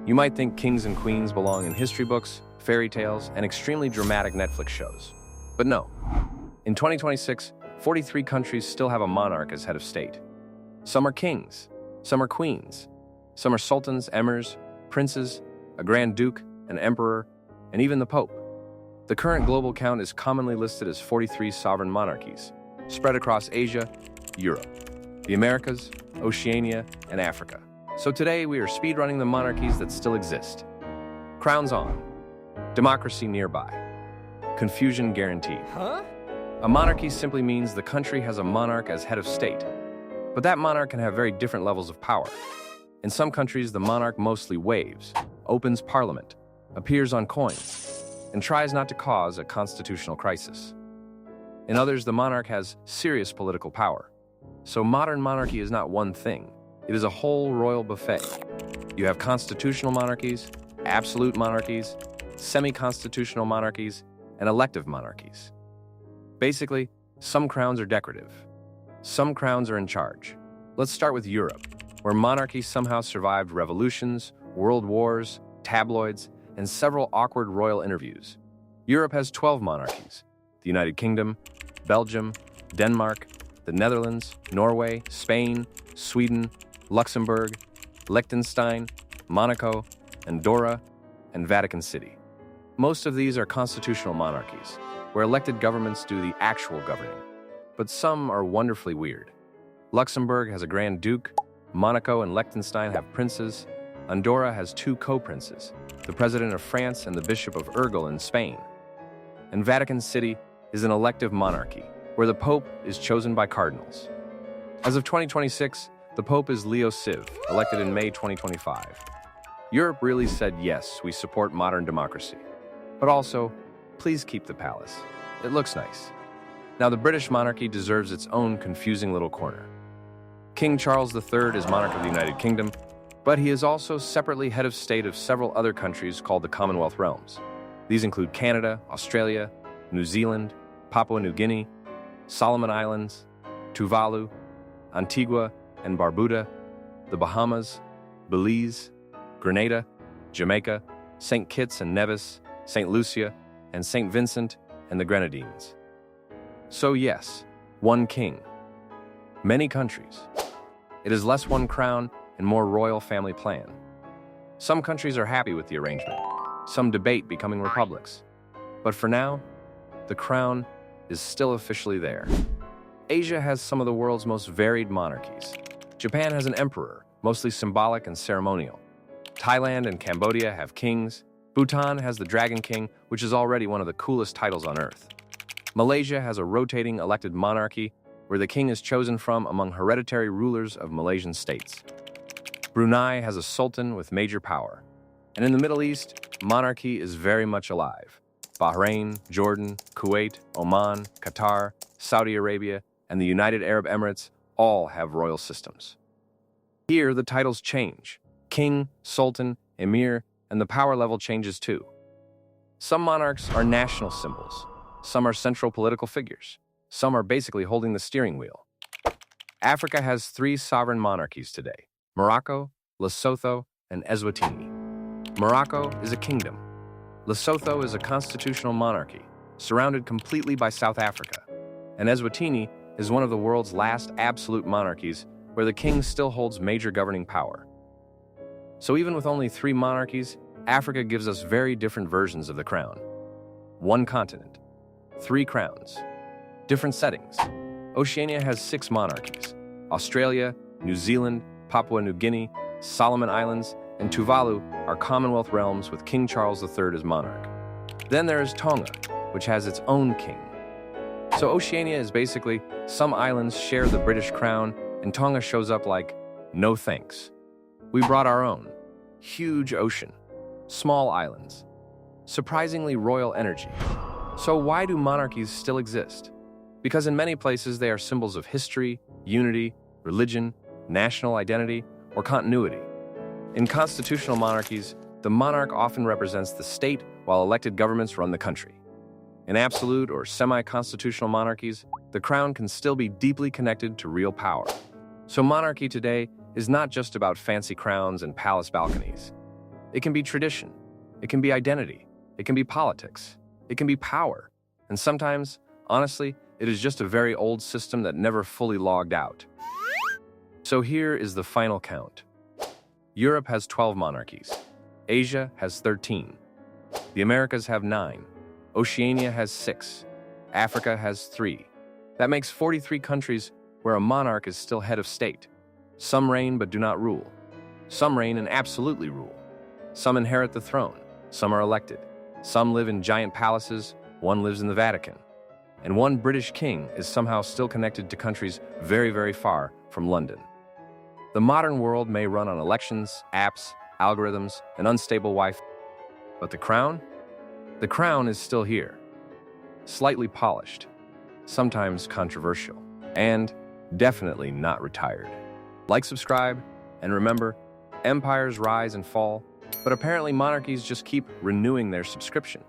You might think kings and queens belong in history books, fairy tales, and extremely dramatic Netflix shows. But no. In 2026, 43 countries still have a monarch as head of state. Some are kings, some are queens, some are sultans, emirs, princes, a grand duke, an emperor, and even the pope. The current global count is commonly listed as 43 sovereign monarchies, spread across Asia, Europe, the Americas, Oceania, and Africa. So today we are speedrunning the monarchies that still exist. Crowns on. Democracy nearby. Confusion guaranteed. A monarchy simply means the country has a monarch as head of state. But that monarch can have very different levels of power. In some countries, the monarch mostly waves, opens parliament, appears on coins, and tries not to cause a constitutional crisis. In others, the monarch has serious political power. So modern monarchy is not one thing. It is a whole royal buffet. You have constitutional monarchies, absolute monarchies, semi-constitutional monarchies, and elective monarchies. Basically, some crowns are decorative. Some crowns are in charge. Let's start with Europe, where monarchy somehow survived revolutions, world wars, tabloids, and several awkward royal interviews. Europe has 12 monarchies: the United Kingdom, Belgium, Denmark, the Netherlands, Norway, Spain, Sweden, Luxembourg, Liechtenstein, Monaco, Andorra, and Vatican City. Most of these are constitutional monarchies, where elected governments do the actual governing. But some are wonderfully weird. Luxembourg has a Grand Duke, Monaco and Liechtenstein have princes, Andorra has 2 co-princes, the President of France and the Bishop of Urgel in Spain. And Vatican City is an elective monarchy, where the Pope is chosen by cardinals. As of 2026, the Pope is Leo Civ, elected in May 2025. Europe really said, yes, we support modern democracy. But also, please keep the palace. It looks nice. Now, the British monarchy deserves its own confusing little corner. King Charles III is monarch of the United Kingdom, but he is also separately head of state of several other countries called the Commonwealth realms. These include Canada, Australia, New Zealand, Papua New Guinea, Solomon Islands, Tuvalu, Antigua and Barbuda, the Bahamas, Belize, Grenada, Jamaica, St. Kitts and Nevis, St. Lucia, and St. Vincent and the Grenadines. So yes, one king. Many countries. It is less one crown and more royal family plan. Some countries are happy with the arrangement. Some debate becoming republics. But for now, the crown is still officially there. Asia has some of the world's most varied monarchies. Japan has an emperor, mostly symbolic and ceremonial. Thailand and Cambodia have kings. Bhutan has the Dragon King, which is already one of the coolest titles on earth. Malaysia has a rotating elected monarchy, where the king is chosen from among hereditary rulers of Malaysian states. Brunei has a sultan with major power. And in the Middle East, monarchy is very much alive. Bahrain, Jordan, Kuwait, Oman, Qatar, Saudi Arabia, and the United Arab Emirates all have royal systems. Here, the titles change. King, sultan, emir, and the power level changes too. Some monarchs are national symbols. Some are central political figures. Some are basically holding the steering wheel. Africa has 3 sovereign monarchies today: Morocco, Lesotho, and Eswatini. Morocco is a kingdom. Lesotho is a constitutional monarchy, surrounded completely by South Africa. And Eswatini is one of the world's last absolute monarchies, where the king still holds major governing power. So even with only 3 monarchies, Africa gives us very different versions of the crown. One continent, 3 crowns, different settings. Oceania has 6 monarchies: Australia, New Zealand, Papua New Guinea, Solomon Islands, and Tuvalu are Commonwealth realms with King Charles III as monarch. Then there is Tonga, which has its own king. So Oceania is basically some islands share the British crown, and Tonga shows up like, no thanks. We brought our own. Huge ocean. Small islands. Surprisingly royal energy. So why do monarchies still exist? Because in many places they are symbols of history, unity, religion, national identity, or continuity. In constitutional monarchies, the monarch often represents the state while elected governments run the country. In absolute or semi-constitutional monarchies, the crown can still be deeply connected to real power. So monarchy today is not just about fancy crowns and palace balconies. It can be tradition. It can be identity. It can be politics. It can be power. And sometimes, honestly, it is just a very old system that never fully logged out. So here is the final count. Europe has 12 monarchies. Asia has 13. The Americas have 9. Oceania has 6. Africa has 3. That makes 43 countries where a monarch is still head of state. Some reign but do not rule. Some reign and absolutely rule. Some inherit the throne. Some are elected. Some live in giant palaces. One lives in the Vatican. And one British king is somehow still connected to countries very, very far from London. The modern world may run on elections, apps, algorithms, and unstable Wi-Fi. But the crown? The crown is still here. Slightly polished, sometimes controversial, and definitely not retired. Like, subscribe, and remember, empires rise and fall, but apparently monarchies just keep renewing their subscription.